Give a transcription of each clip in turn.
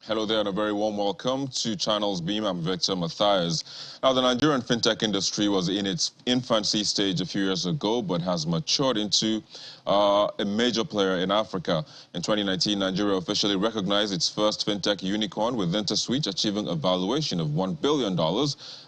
Hello there and a very warm welcome to Channels Beam. I'm Victor Matthias. Now, the Nigerian fintech industry was in its infancy stage a few years ago, but has matured into a major player in Africa. In 2019, Nigeria officially recognized its first fintech unicorn with InterSwitch achieving a valuation of $1 billion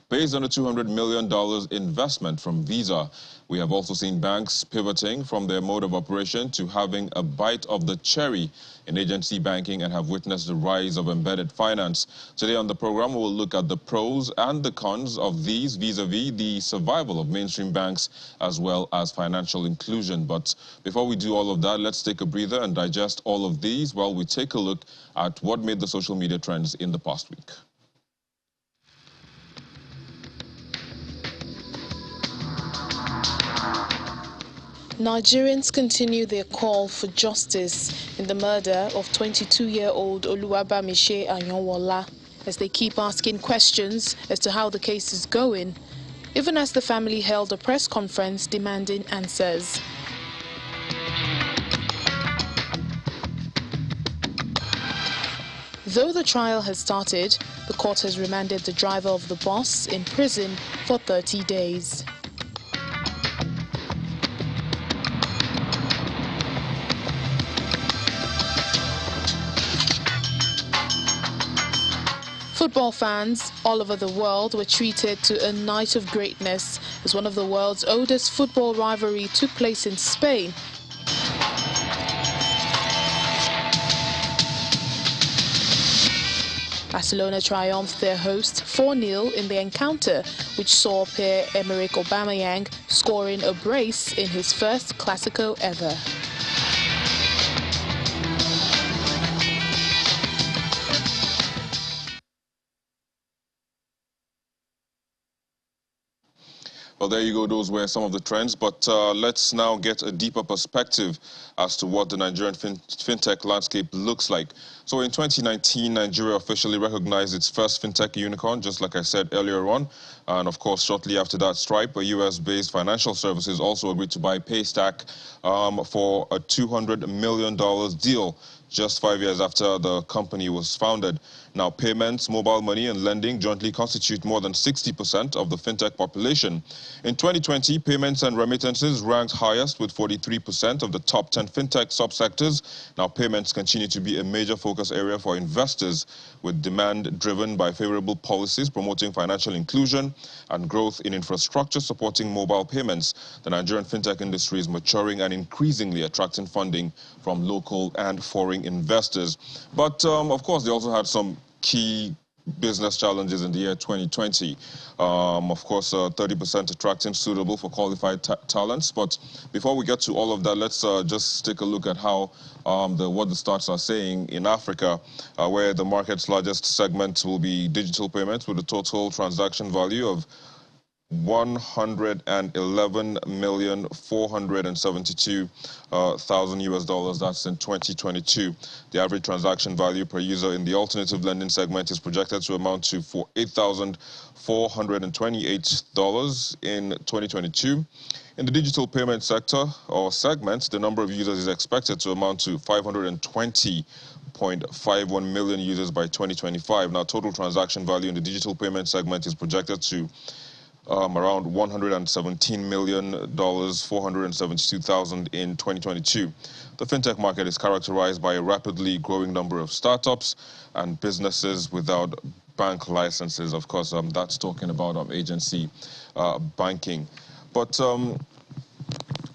based on a $200 million investment from Visa. We have also seen banks pivoting from their mode of operation to having a bite of the cherry in agency banking and have witnessed the rise of embedded finance. Today on the program, we'll look at the pros and the cons of these vis-a-vis the survival of mainstream banks as well as financial inclusion. But before we do all of that, let's take a breather and digest all of these while we take a look at what made the social media trends in the past week. Nigerians continue their call for justice in the murder of 22-year-old Oluwabamise Anyonwola as they keep asking questions as to how the case is going, even as the family held a press conference demanding answers. Though the trial has started, the court has remanded the driver of the bus in prison for 30 days. Football fans all over the world were treated to a night of greatness as one of the world's oldest football rivalry took place in Spain. Barcelona triumphed their host 4-0 in the encounter, which saw Pierre-Emerick Aubameyang scoring a brace in his first Clásico ever. Well, there you go. Those were some of the trends. But let's now get a deeper perspective as to what the Nigerian fintech landscape looks like. So in 2019, Nigeria officially recognized its first fintech unicorn, just like I said earlier on. And of course, shortly after that, Stripe, a US-based financial services, also agreed to buy Paystack for a $200 million deal just 5 years after the company was founded. Now, payments, mobile money, and lending jointly constitute more than 60% of the fintech population. In 2020, payments and remittances ranked highest with 43% of the top 10 fintech subsectors. Now, payments continue to be a major focus area for investors, with demand driven by favorable policies promoting financial inclusion and growth in infrastructure supporting mobile payments. The Nigerian fintech industry is maturing and increasingly attracting funding from local and foreign investors. But of course, they also had some key business challenges in the year 2020. Of course, 30% attracting suitable for qualified talents. But before we get to all of that, let's just take a look at how what the stats are saying in Africa, where the market's largest segment will be digital payments with a total transaction value of 111,472,000 US dollars. That's in 2022. The average transaction value per user in the alternative lending segment is projected to amount to $8,428 in 2022. In the digital payment sector or segment, the number of users is expected to amount to 520.51 million users by 2025. Now, total transaction value in the digital payment segment is projected to around $117,472,000 in 2022. The fintech market is characterized by a rapidly growing number of startups and businesses without bank licenses. Of course, that's talking about agency banking. But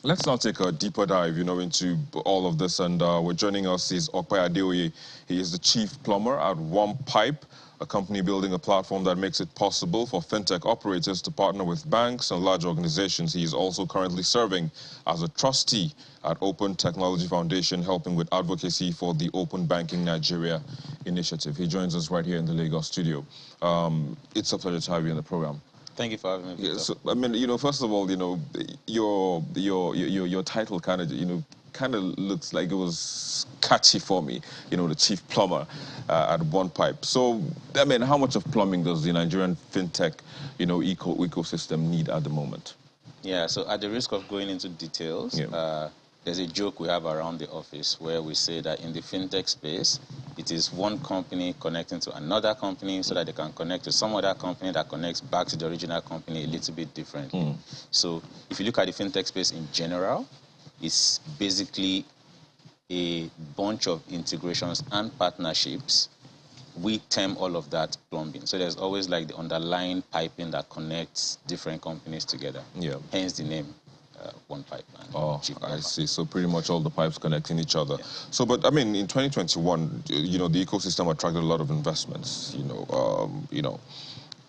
let's now take a deeper dive, into all of this. And we're joining us is Ope Adeoye. He is the chief plumber at OnePipe, a company building a platform that makes it possible for fintech operators to partner with banks and large organizations. He is also currently serving as a trustee at Open Technology Foundation, helping with advocacy for the Open Banking Nigeria initiative. He joins us right here in the Lagos studio. It's a pleasure to have you in the program. Thank you for having me. Yeah, so, I mean, first of all, your title kind of looks like it was catchy for me, the chief plumber at OnePipe. So, I mean, how much of plumbing does the Nigerian fintech, ecosystem need at the moment? Yeah, so at the risk of going into details, There's a joke we have around the office where we say that in the fintech space, it is one company connecting to another company so that they can connect to some other company that connects back to the original company a little bit differently. So if you look at the fintech space in general, it's basically a bunch of integrations and partnerships. We term all of that plumbing. So there's always like the underlying piping that connects different companies together. Yeah. Hence the name, One Pipeline. Oh, I see. So pretty much all the pipes connecting each other. Yeah. So, but I mean, in 2021, you know, the ecosystem attracted a lot of investments. You know,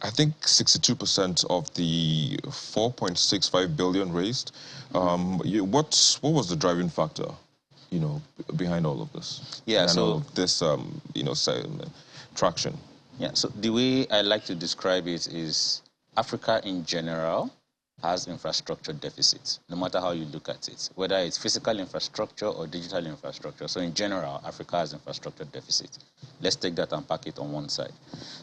I think 62% of the 4.65 billion raised. What was the driving factor, you know, behind all of this? Yeah. Behind so all of this, you know, traction. Yeah. So the way I like to describe it is Africa in general has infrastructure deficits, no matter how you look at it, whether it's physical infrastructure or digital infrastructure. So in general, Africa has infrastructure deficit. Let's take that and pack it on one side.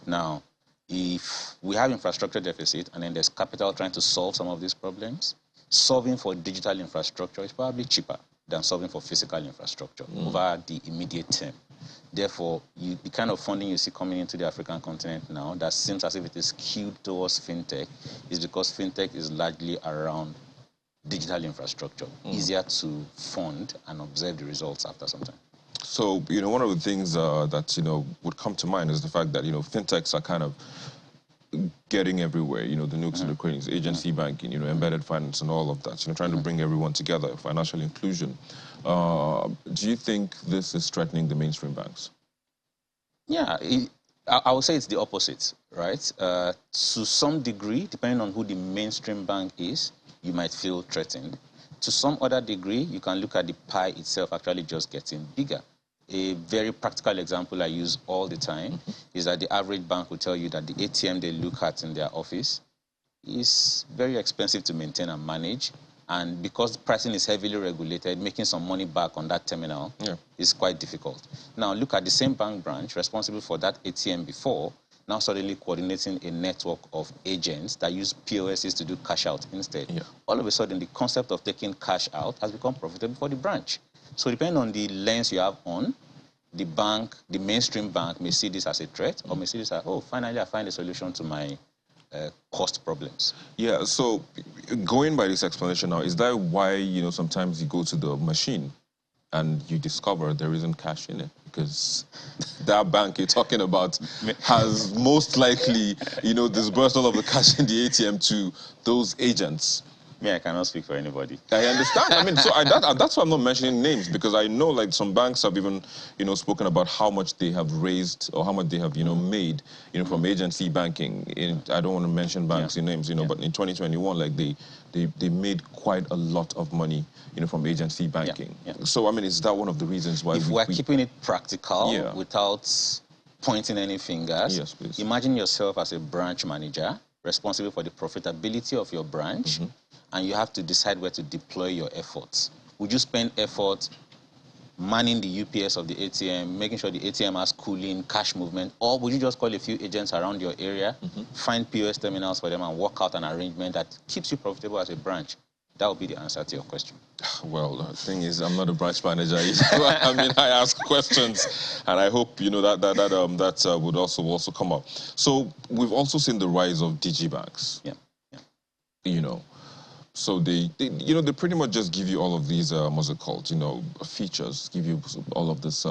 Now, if we have infrastructure deficit and then there's capital trying to solve some of these problems, solving for digital infrastructure is probably cheaper than solving for physical infrastructure over the immediate term. Therefore, the kind of funding you see coming into the African continent now that seems as if it is skewed towards fintech is because fintech is largely around digital infrastructure, easier to fund and observe the results after some time. So, you know, one of the things that, you know, would come to mind is the fact that, you know, fintechs are kind of getting everywhere, you know, the nooks and the crannies, agency banking, you know, embedded finance and all of that, you know, trying to bring everyone together, financial inclusion. Do you think this is threatening the mainstream banks? Yeah, I would say it's the opposite, right? To some degree, depending on who the mainstream bank is, you might feel threatened. To some other degree, you can look at the pie itself actually just getting bigger. A very practical example I use all the time is that the average bank will tell you that the ATM they look at in their office is very expensive to maintain and manage. And because pricing is heavily regulated, making some money back on that terminal is quite difficult. Now, look at the same bank branch responsible for that ATM before, now suddenly coordinating a network of agents that use POSs to do cash out instead. Yeah. All of a sudden, the concept of taking cash out has become profitable for the branch. So depending on the lens you have on, the bank, the mainstream bank may see this as a threat or may see this as, oh, finally I find a solution to my cost problems. Yeah, so going by this explanation now, is that why, you know, sometimes you go to the machine and you discover there isn't cash in it? Because that bank you're talking about has most likely, you know, disbursed all of the cash in the ATM to those agents. Me, I cannot speak for anybody. I understand. I mean, so that's why I'm not mentioning names, because I know, like, some banks have even, you know, spoken about how much they have raised or how much they have, you know, made, you know, from agency banking. I don't want to mention banks in names, you know, but in 2021, like, they made quite a lot of money, you know, from agency banking. So, I mean, is that one of the reasons why if we're keeping it practical without pointing any fingers? Yes, please. Imagine yourself as a branch manager responsible for the profitability of your branch. And you have to decide where to deploy your efforts. Would you spend effort manning the UPS of the ATM, making sure the ATM has cooling, cash movement, or would you just call a few agents around your area, find POS terminals for them, and work out an arrangement that keeps you profitable as a branch? That would be the answer to your question. Well, the thing is, I'm not a branch manager. I mean, I ask questions, and I hope, you know, that would also come up. So we've also seen the rise of digibanks. You know. So they you know, they pretty much just give you all of these, what's it called, you know, features, give you all of this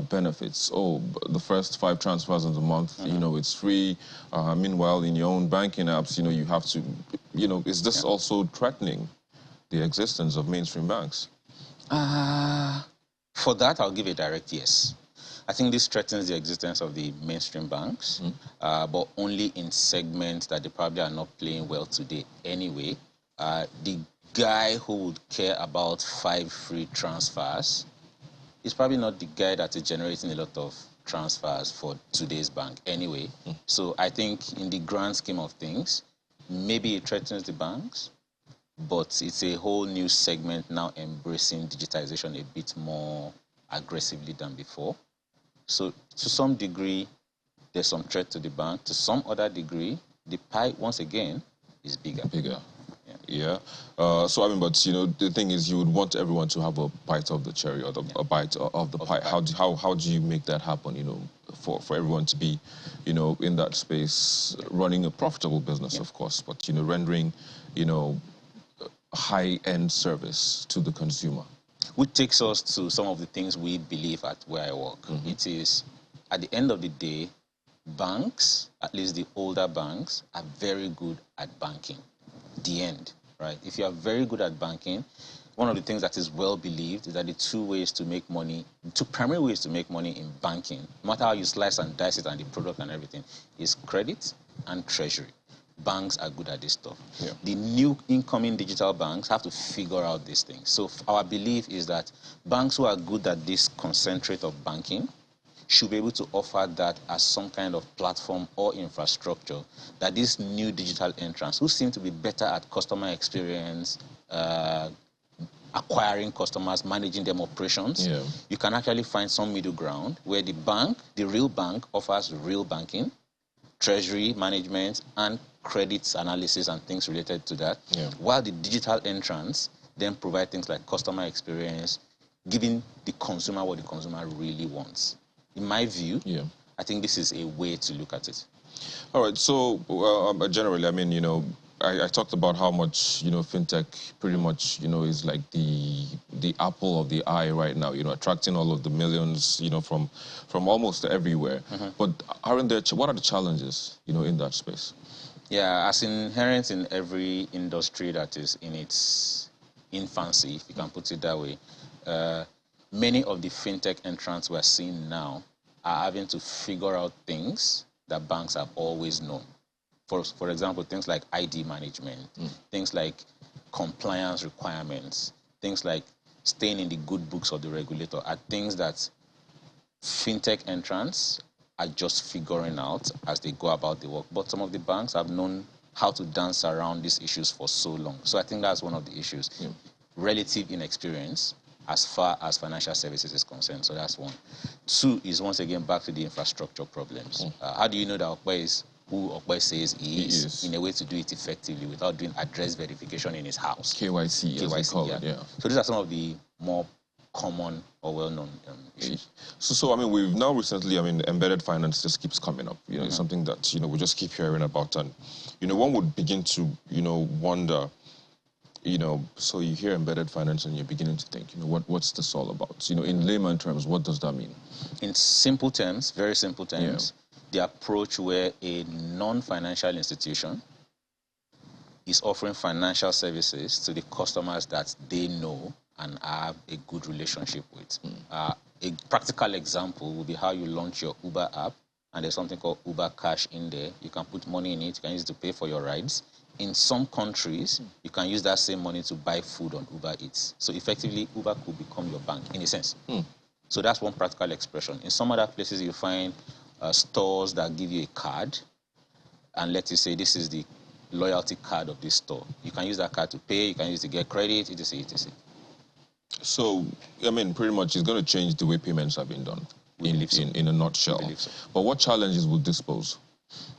benefits. Oh, the first 5 transfers in the month, you know, it's free. Meanwhile, in your own banking apps, you know, you have to, you know, is this also threatening the existence of mainstream banks? For that, I'll give a direct yes. I think this threatens the existence of the mainstream banks, but only in segments that they probably are not playing well today anyway. The guy who would care about 5 free transfers is probably not the guy that is generating a lot of transfers for today's bank anyway. So I think in the grand scheme of things, maybe it threatens the banks, but it's a whole new segment now embracing digitization a bit more aggressively than before. So to some degree, there's some threat to the bank. To some other degree, the pie, once again, is bigger. Yeah. So I mean, but the thing is, you would want everyone to have a bite of the cherry or a bite of the pie. How do you make that happen? For everyone to be, in that space, running a profitable business, of course, but rendering, high-end service to the consumer. Which takes us to some of the things we believe at where I work. It is, at the end of the day, banks, at least the older banks, are very good at banking. The end, right? If you are very good at banking, one of the things that is well believed is that the two primary ways to make money in banking, no matter how you slice and dice it and the product and everything, is credit and treasury. Banks are good at this stuff. Yeah. The new incoming digital banks have to figure out these things. So our belief is that banks who are good at this concentrate of banking should be able to offer that as some kind of platform or infrastructure that these new digital entrants, who seem to be better at customer experience, acquiring customers, managing them operations, you can actually find some middle ground where the bank, the real bank, offers real banking, treasury management, and credit analysis and things related to that, while the digital entrants then provide things like customer experience, giving the consumer what the consumer really wants. In my view, I think this is a way to look at it. All right. So generally, I mean, I talked about how much fintech pretty much is like the apple of the eye right now. Attracting all of the millions from almost everywhere. But what are the challenges in that space? Yeah, as inherent in every industry that is in its infancy, if you can put it that way, many of the fintech entrants we're seeing now are having to figure out things that banks have always known. For example, things like ID management, things like compliance requirements, things like staying in the good books of the regulator are things that fintech entrants are just figuring out as they go about the work. But some of the banks have known how to dance around these issues for so long. So I think that's one of the issues. Relative inexperience as far as financial services is concerned. So that's one. Two is, once again, back to the infrastructure problems. How do you know that Ope is who Ope says he is, in a way to do it effectively without doing address verification in his house? KYC, as they call it, So these are some of the more common or well-known issues. So I mean, we've now recently, embedded finance just keeps coming up. It's something that, we just keep hearing about. And, one would begin to, wonder, so you hear embedded finance and you're beginning to think, what's this all about? In layman terms, what does that mean? In simple terms, very simple terms, the approach where a non-financial institution is offering financial services to the customers that they know and have a good relationship with. A practical example would be how you launch your Uber app, and there's something called Uber Cash in there. You can put money in it, you can use it to pay for your rides. In some countries, you can use that same money to buy food on Uber Eats. So effectively, Uber could become your bank, in a sense. So that's one practical expression. In some other places, you find stores that give you a card, and let you say this is the loyalty card of this store. You can use that card to pay, you can use it to get credit, etc., etc. So, pretty much it's going to change the way payments have been done, in a nutshell. We believe so. But what challenges would this pose?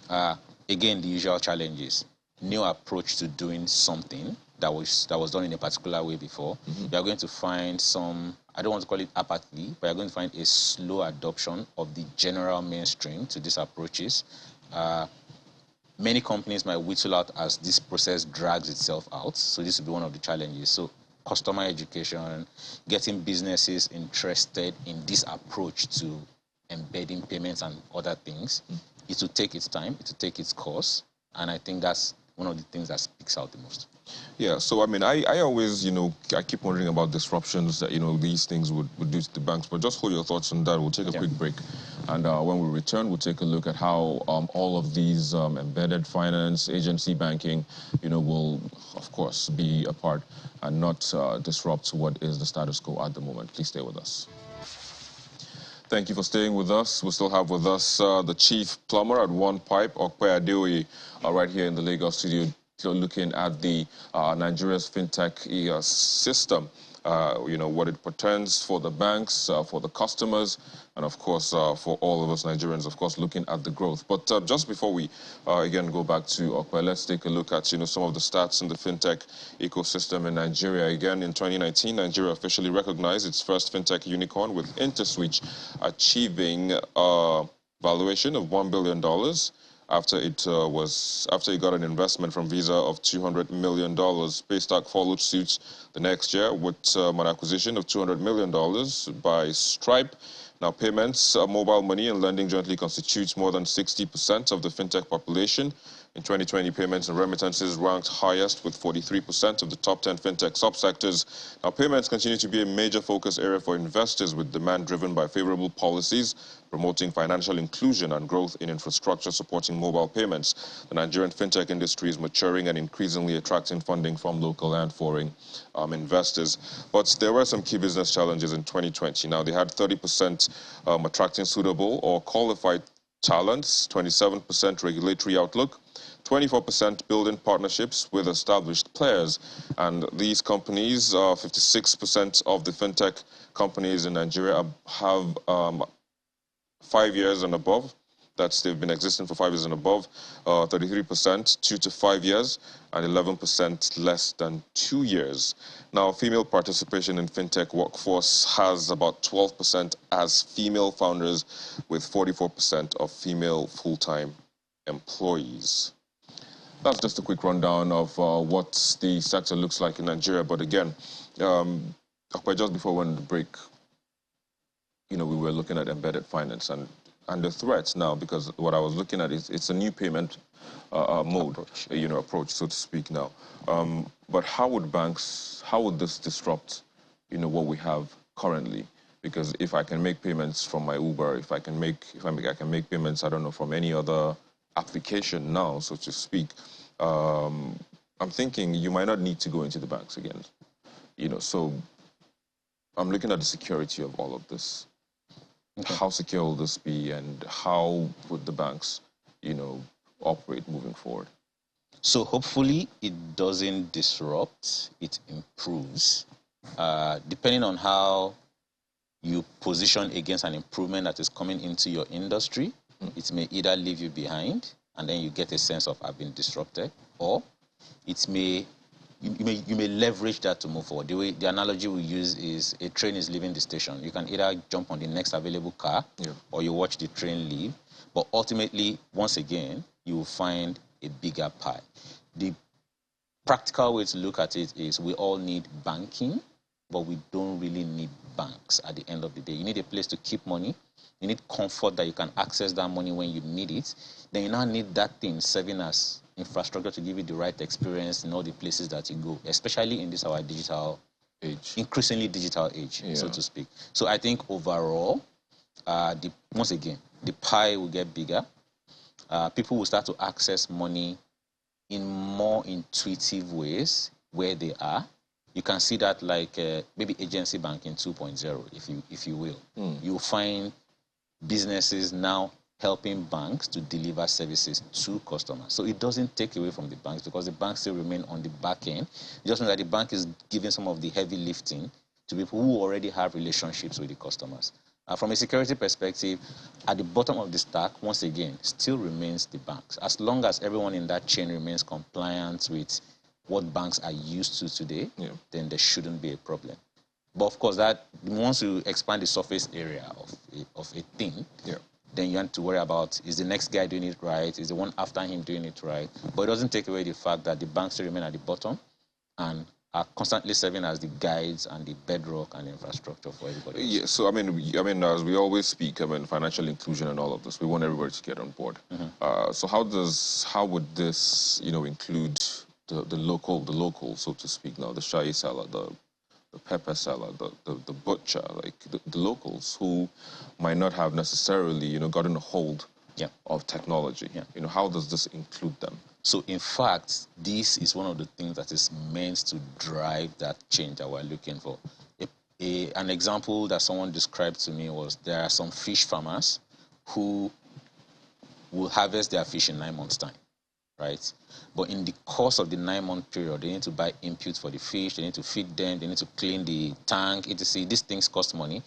Again, the usual challenges. New approach to doing something that was done in a particular way before. You are going to find some, I don't want to call it apathy, but you're going to find a slow adoption of the general mainstream to these approaches. Many companies might whittle out as this process drags itself out. So this will be one of the challenges. So customer education, getting businesses interested in this approach to embedding payments and other things. It will take its time, it will take its course, and I think that's one of the things that speaks out the most. Yeah, so I always, I keep wondering about disruptions that, these things would do to the banks, but just hold your thoughts on that. We'll take a quick break. And when we return, we'll take a look at how all of these embedded finance, agency banking, will, of course, be a part and not disrupt what is the status quo at the moment. Please stay with us. Thank you for staying with us. We still have with us the chief plumber at One Pipe, Ope Adeoye, right here in the Lagos studio, looking at the Nigeria's fintech system. what it portends for the banks, for the customers, and of course for all of us Nigerians, of course, looking at the growth. But just before we again go back to Ope, let's take a look at some of the stats in the fintech ecosystem in Nigeria. Again, in 2019, Nigeria officially recognized its first fintech unicorn, with InterSwitch achieving a valuation of $1 billion after it got an investment from Visa of $200 million. Paystack followed suit the next year with an acquisition of $200 million by Stripe. Now, payments, mobile money, and lending jointly constitutes more than 60% of the fintech population. In 2020, payments and remittances ranked highest with 43% of the top 10 fintech subsectors. Now, payments continue to be a major focus area for investors, with demand driven by favorable policies promoting financial inclusion and growth in infrastructure supporting mobile payments. The Nigerian fintech industry is maturing and increasingly attracting funding from local and foreign investors. But there were some key business challenges in 2020. Now, they had 30% attracting suitable or qualified talents, 27% regulatory outlook, 24% building partnerships with established players. And these companies, 56% of the fintech companies in Nigeria have 5 years and above. They've been existing for 5 years and above, 33% 2 to 5 years, and 11% less than 2 years. Now, female participation in fintech workforce has about 12% as female founders, with 44% of female full-time employees. That's just a quick rundown of what the sector looks like in Nigeria. But again, just before we went on the break, we were looking at embedded finance and the threats now, because what I was looking at is it's a new payment mode, approach, so to speak now. But how would this disrupt, what we have currently? Because if I can make payments from my Uber, I can make payments, I don't know, from any other application now, so to speak, I'm thinking you might not need to go into the banks again. So I'm looking at the security of all of this. Okay. How secure will this be, and how would the banks, operate moving forward? So hopefully it doesn't disrupt, it improves. Depending on how you position against an improvement that is coming into your industry, it may either leave you behind and then you get a sense of I've been disrupted, or it may you may leverage that to move forward. The analogy we use is a train is leaving the station. You can either jump on the next available car, or you watch the train leave. But ultimately, once again, you will find a bigger pie. The practical way to look at it is we all need banking, but we don't really need banks at the end of the day. You need a place to keep money. You need comfort that you can access that money when you need it. Then you now need that thing serving as infrastructure to give you the right experience in all the places that you go, especially in this our digital age, increasingly digital age, so to speak. So I think overall, once again, the pie will get bigger. People will start to access money in more intuitive ways where they are. You can see that like maybe agency banking 2.0, if you will. You'll find businesses now helping banks to deliver services to customers. So it doesn't take away from the banks, because the banks still remain on the back end. It just means that the bank is giving some of the heavy lifting to people who already have relationships with the customers. From a security perspective, at the bottom of the stack, once again, still remains the banks. As long as everyone in that chain remains compliant with what banks are used to today, then there shouldn't be a problem. But of course, that once you expand the surface area of a thing, then you have to worry about, is the next guy doing it right? Is the one after him doing it right? But it doesn't take away the fact that the banks still remain at the bottom and are constantly serving as the guides and the bedrock and infrastructure for everybody else. Yeah, so I mean, as we always speak, financial inclusion and all of this, we want everybody to get on board. So how would this, include the local, so to speak now, the shai seller, the pepper seller, the butcher, like the locals who might not have necessarily, gotten a hold of technology. How does this include them? So in fact, this is one of the things that is meant to drive that change that we're looking for. An example that someone described to me was there are some fish farmers who will harvest their fish in 9 months' time, right? But in the course of the 9-month period, they need to buy inputs for the fish, they need to feed them, they need to clean the tank, etc. These things cost money.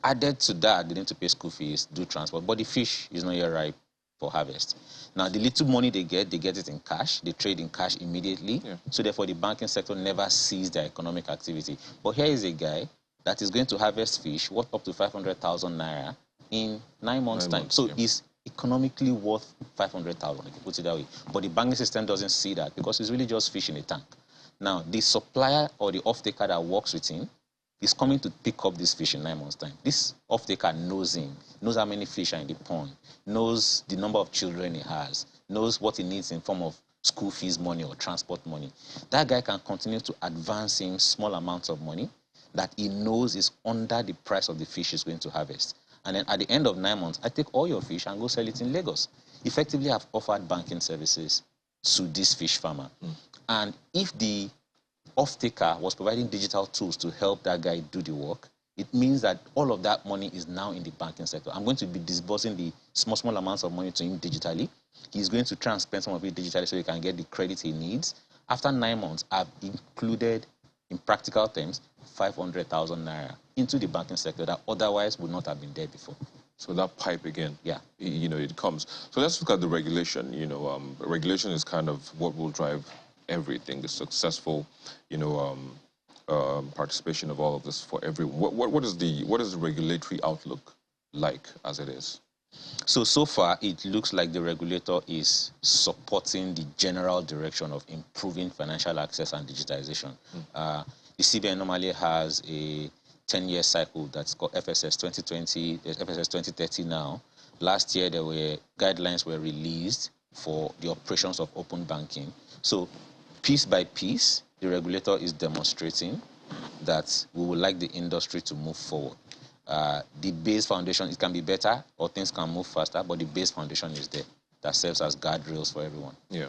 Added to that, they need to pay school fees, do transport, but the fish is not yet ripe for harvest. Now, the little money they get it in cash. They trade in cash immediately. Yeah. So therefore, the banking sector never sees their economic activity. But here is a guy that is going to harvest fish worth up to 500,000 naira in 9 months' time. So it's economically worth 500,000, if you put it that way. But the banking system doesn't see that because it's really just fish in a tank. Now, the supplier or the off-taker that works with him is coming to pick up this fish in 9 months' time. This off-taker knows him, knows how many fish are in the pond, knows the number of children he has, knows what he needs in form of school fees money or transport money. That guy can continue to advance him small amounts of money that he knows is under the price of the fish he's going to harvest. And then at the end of 9 months, I take all your fish and go sell it in Lagos. Effectively, I've offered banking services to this fish farmer. And if the off-taker was providing digital tools to help that guy do the work, it means that all of that money is now in the banking sector. I'm going to be disbursing the small amounts of money to him digitally. He's going to try and spend some of it digitally so he can get the credit he needs. After 9 months, I've included, in practical terms, 500,000 naira into the banking sector that otherwise would not have been there before. So that pipe again, yeah, it comes. So let's look at the regulation. Regulation is kind of what will drive everything, the successful, participation of all of this for everyone. What is the regulatory outlook like as it is? So far, it looks like the regulator is supporting the general direction of improving financial access and digitization. The CBN normally has a 10-year cycle that's called FSS 2020, FSS 2030 now. Last year, guidelines were released for the operations of open banking. So piece by piece, the regulator is demonstrating that we would like the industry to move forward. The base foundation, it can be better or things can move faster, but the base foundation is there that serves as guardrails for everyone. Yeah.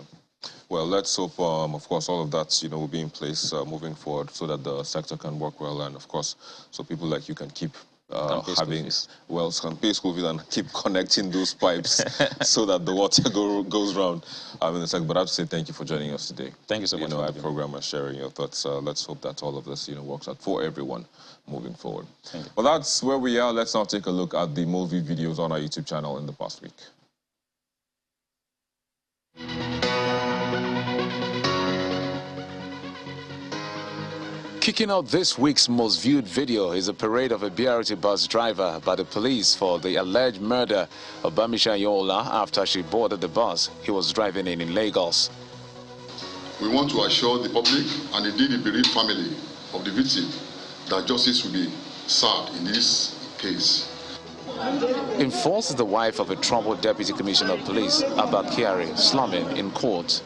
Well, let's hope, of course, all of that, will be in place moving forward so that the sector can work well and, of course, so people like you can keep can pay school fees and keep connecting those pipes so that the water goes round in a second. But I have to say thank you for joining us today. Thank you so much for having me. Program and sharing your thoughts. Let's hope that all of this, works out for everyone moving forward. Thank you. Well, that's where we are. Let's now take a look at the movie videos on our YouTube channel in the past week. Kicking off this week's most viewed video is a parade of a BRT bus driver by the police for the alleged murder of Bamisha Yola after she boarded the bus he was driving in Lagos. We want to assure the public and indeed the bereaved family of the victim that justice will be served in this case. Enforced the wife of a troubled Deputy Commissioner of Police, Abba Kyari, slumming in court.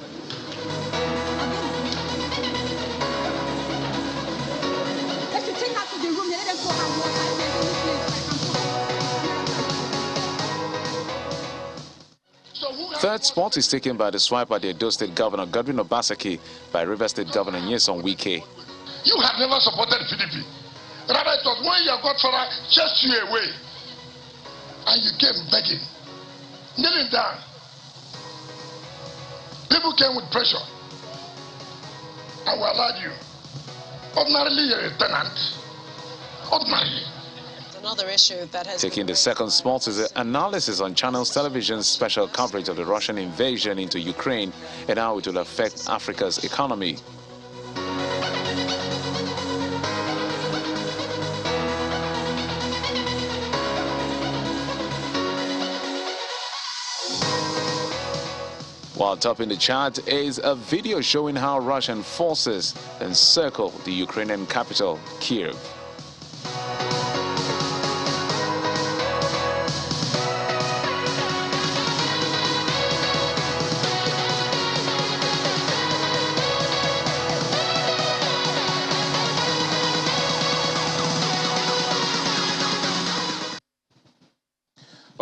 Third spot is taken by the swipe at the Edo State Governor Godwin Obaseki by River State Governor Nyesom Wike. You have never supported PDP. Rather, it was when your godfather chased you away and you came begging, kneeling down. People came with pressure and we allowed you. Ordinarily, you're a tenant. Ordinarily. Another issue that has taking the second spot is the analysis on Channels Television's special coverage of the Russian invasion into Ukraine and how it will affect Africa's economy. While topping the chart is a video showing how Russian forces encircle the Ukrainian capital, Kyiv.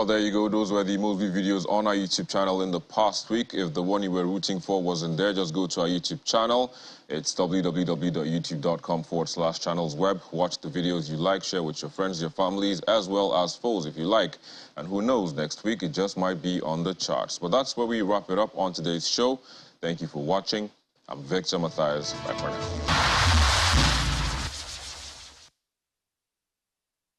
Well, there you go. Those were the movie videos on our YouTube channel in the past week. If the one you were rooting for wasn't there, just go to our YouTube channel. It's www.youtube.com/channelsweb. Watch the videos you like, share with your friends, your families, as well as foes if you like. And who knows, next week it just might be on the charts. But that's where we wrap it up on today's show. Thank you for watching. I'm Victor Matthias. Bye for now.